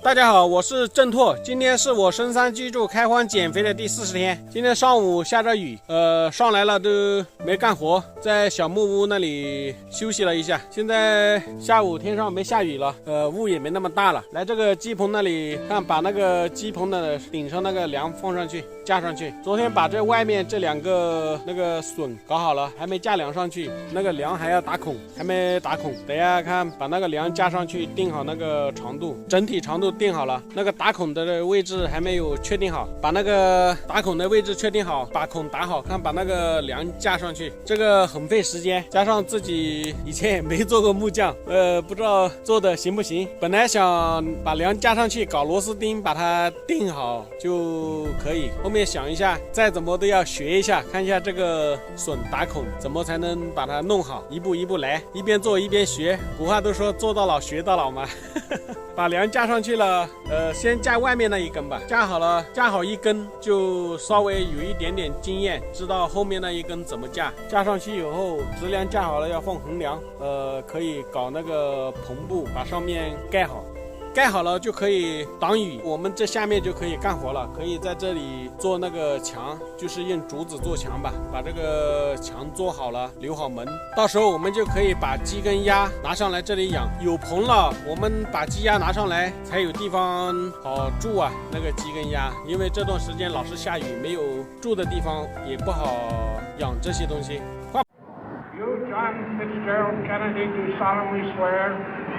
大家好，我是郑拓，今天是我深山居住开荒减肥的第40天。今天上午下着雨，上来了都没干活，在小木屋那里休息了一下。现在下午天上没下雨了，雾也没那么大了。来这个鸡棚那里看，把那个鸡棚的顶上那个梁放上去，架上去。昨天把这外面这2个那个笋搞好了，还没架梁上去，那个梁还要打孔，还没打孔。等下看把那个梁架上去，定好那个长度，整体长度定好了，那个打孔的位置还没有确定好，把那个打孔的位置确定好，把孔打好，看把那个梁架上去，这个很费时间，加上自己以前也没做过木匠，不知道做的行不行。本来想把梁架上去，搞螺丝钉把它定好就可以，后面想一下，再怎么都要学一下，看一下这个榫打孔怎么才能把它弄好，一步一步来，一边做一边学。古话都说做到老学到老嘛。把梁架上去了，先架外面那一根吧，架好了，架好一根就稍微有一点点经验，知道后面那一根怎么架。架上去以后，直梁架好了要放横梁，可以搞那个篷布，把上面盖好。盖好了就可以挡雨，我们这下面就可以干活了，可以在这里做那个墙，就是用竹子做墙吧，把这个墙做好了，留好门，到时候我们就可以把鸡跟鸭拿上来这里养。有棚了，我们把鸡鸭拿上来才有地方好住啊，那个鸡跟鸭，因为这段时间老是下雨，没有住的地方，也不好养这些东西。John Fitzgerald Kennedy, do solemnly swear.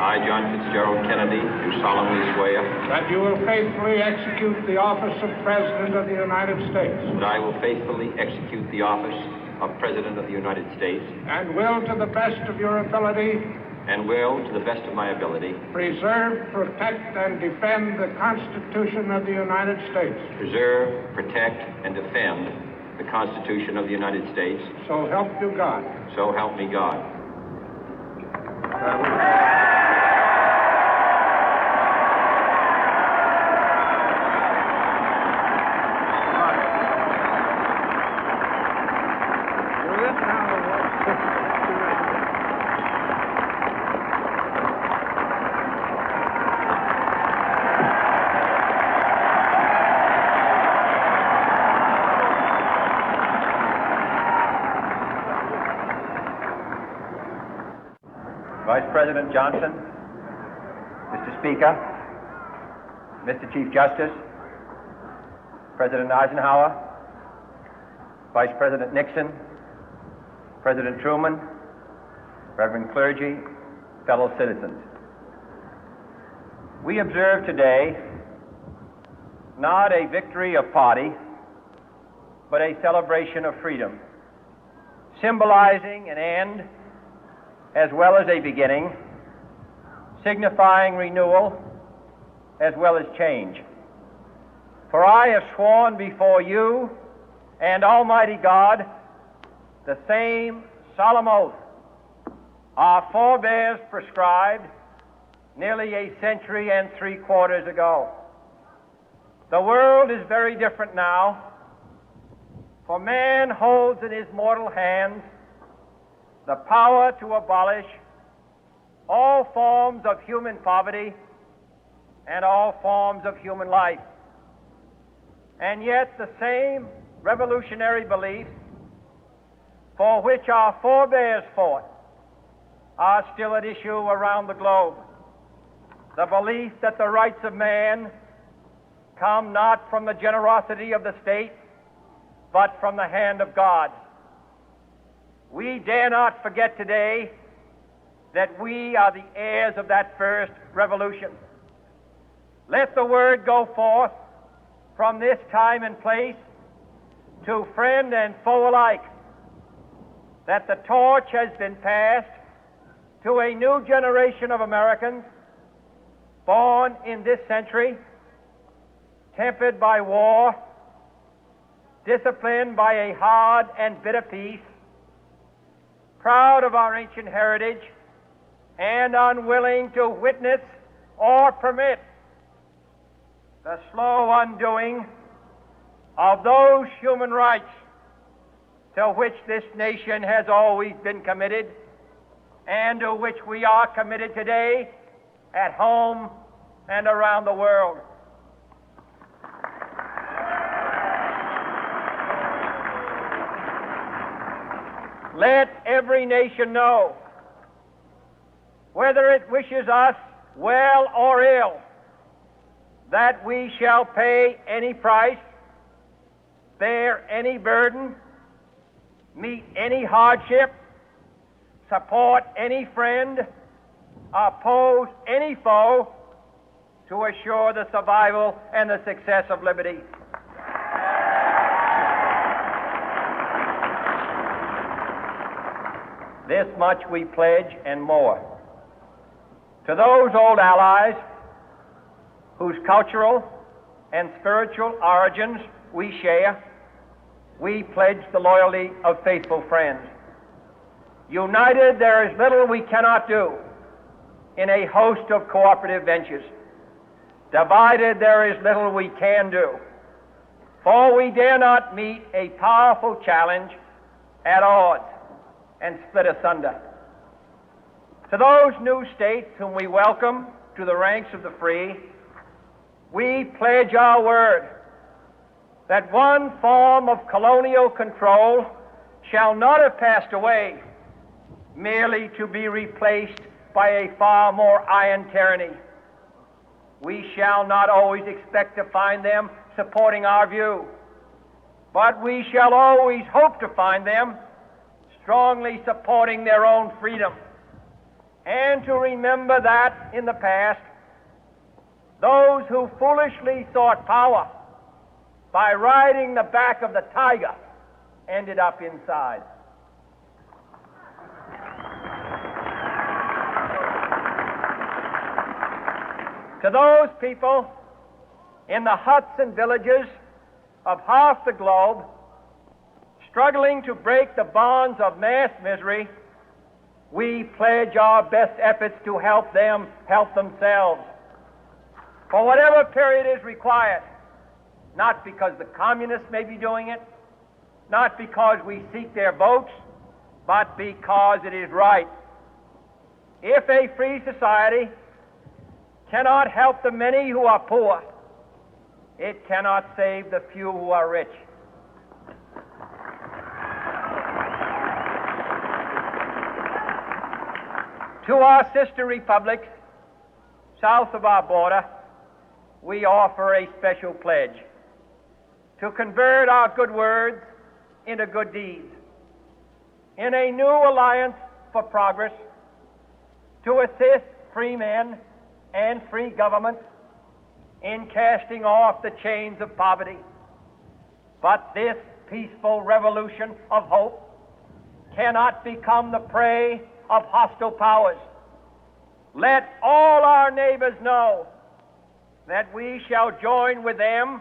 I, John Fitzgerald Kennedy, do solemnly swear. That you will faithfully execute the office of President of the United States. That I will faithfully execute the office of President of the United States. And will, to the best of your ability. And will, to the best of my ability. Preserve, protect, and defend the Constitution of the United States. Preserve, protect, and defend the Constitution of the United States. So help you God. So help me God. Vice President Johnson, Mr. Speaker, Mr. Chief Justice, President Eisenhower, Vice President Nixon, President Truman, Reverend clergy, fellow citizens. We observe today not a victory of party, but a celebration of freedom, symbolizing an end as well as a beginning, signifying renewal as well as change. For I have sworn before you and Almighty God the same solemn oath our forebears prescribed nearly a century and 3/4 ago. The world is very different now, for man holds in his mortal hands the power to abolish all forms of human poverty and all forms of human life. And yet the same revolutionary beliefs for which our forebears fought are still at issue around the globe. The belief that the rights of man come not from the generosity of the state, but from the hand of God. We dare not forget today that we are the heirs of that first revolution. Let the word go forth from this time and place to friend and foe alike that the torch has been passed to a new generation of Americans born in this century, tempered by war, disciplined by a hard and bitter peace, proud of our ancient heritage, and unwilling to witness or permit the slow undoing of those human rights to which this nation has always been committed and to which we are committed today at home and around the world. Let every nation know, whether it wishes us well or ill, that we shall pay any price, bear any burden, meet any hardship, support any friend, oppose any foe, to assure the survival and the success of liberty. This much we pledge and more. To those old allies whose cultural and spiritual origins we share, we pledge the loyalty of faithful friends. United, there is little we cannot do in a host of cooperative ventures. Divided, there is little we can do, for we dare not meet a powerful challenge at odds and split asunder. To those new states whom we welcome to the ranks of the free, we pledge our word that one form of colonial control shall not have passed away, merely to be replaced by a far more iron tyranny. We shall not always expect to find them supporting our view, but we shall always hope to find them strongly supporting their own freedom, and to remember that in the past, those who foolishly sought power by riding the back of the tiger ended up inside. To those people in the huts and villages of half the globe struggling to break the bonds of mass misery, we pledge our best efforts to help them help themselves for whatever period is required, not because the communists may be doing it, not because we seek their votes, but because it is right. If a free society cannot help the many who are poor, it cannot save the few who are rich. To our sister republics south of our border, we offer a special pledge to convert our good words into good deeds, in a new alliance for progress, to assist free men and free governments in casting off the chains of poverty. But this peaceful revolution of hope cannot become the prey of hostile powers. Let all our neighbors know that we shall join with them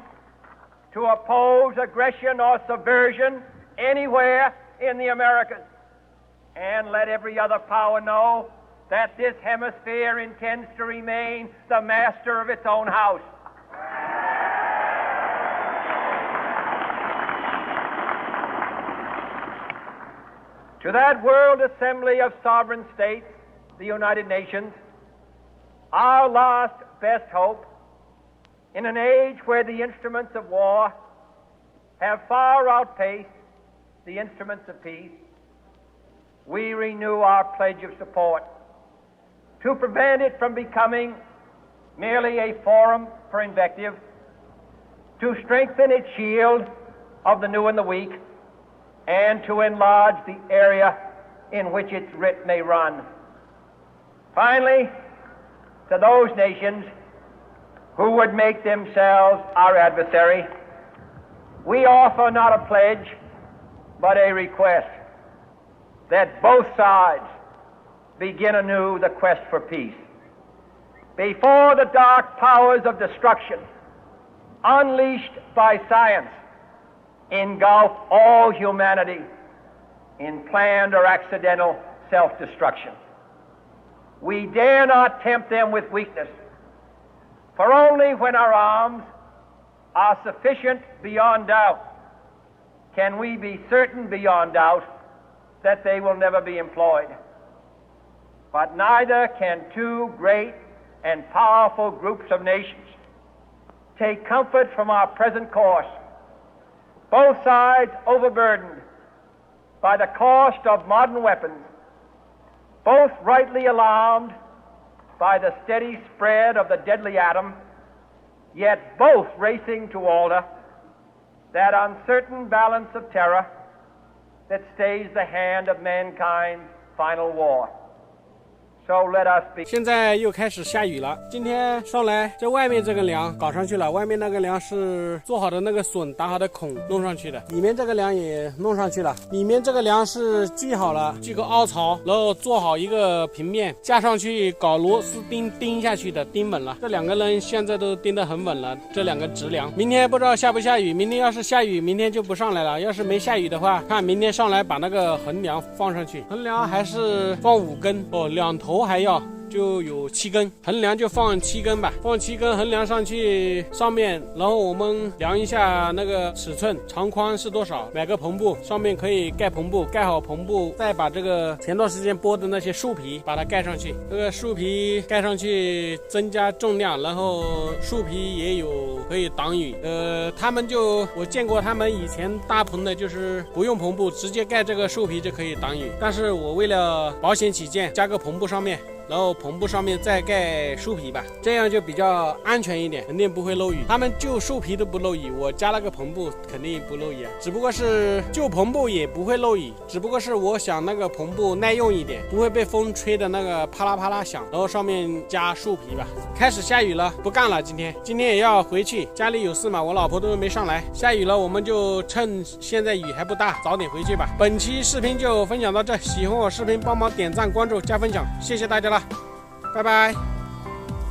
to oppose aggression or subversion anywhere in the Americas. And let every other power know that this hemisphere intends to remain the master of its own house. To that World Assembly of Sovereign States, the United Nations, our last best hope, in an age where the instruments of war have far outpaced the instruments of peace, we renew our pledge of support to prevent it from becoming merely a forum for invective, to strengthen its shield of the new and the weak, and to enlarge the area in which its writ may run. Finally, to those nations who would make themselves our adversary, we offer not a pledge, but a request that both sides begin anew the quest for peace. Before the dark powers of destruction, unleashed by science, engulf all humanity in planned or accidental self-destruction, we dare not tempt them with weakness, for only when our arms are sufficient beyond doubt can we be certain beyond doubt that they will never be employed. But neither can two great and powerful groups of nations take comfort from our present course, both sides overburdened by the cost of modern weapons, both rightly alarmed by the steady spread of the deadly atom, yet both racing to alter that uncertain balance of terror that stays the hand of mankind's final war. So let us be. 现在又开始下雨了。今天上来在外面这个梁搞上去了，外面那个梁是做好的那个榫打好的孔弄上去的，里面这个梁也弄上去了。里面这个梁是锯好了，锯个凹槽，然后做好一个平面，架上去搞螺丝钉钉下去的，钉稳了。这两个人现在都钉得很稳了，这两个直梁。明天不知道下不下雨，明天要是下雨，明天就不上来了。要是没下雨的话，看明天上来把那个横梁放上去。横梁还是放5根哦，两头还要就有7根，横梁就放7根吧，放7根横梁上去上面，然后我们量一下那个尺寸，长宽是多少，买个篷布，上面可以盖篷布，盖好篷布，再把这个前段时间剥的那些树皮把它盖上去，这个树皮盖上去增加重量，然后树皮也有可以挡雨。我见过他们以前搭棚的就是不用篷布，直接盖这个树皮就可以挡雨，但是我为了保险起见，加个篷布上面，然后篷布上面再盖树皮吧，这样就比较安全一点，肯定不会漏雨。他们就树皮都不漏雨，我加了个篷布肯定不漏雨啊。只不过是就篷布也不会漏雨，只不过是我想那个篷布耐用一点，不会被风吹的那个啪啦啪啦响，然后上面加树皮吧。开始下雨了，不干了，今天也要回去，家里有事嘛，我老婆都没上来。下雨了，我们就趁现在雨还不大，早点回去吧。本期视频就分享到这，喜欢我视频帮忙点赞、关注、加分享，谢谢大家了。拜拜。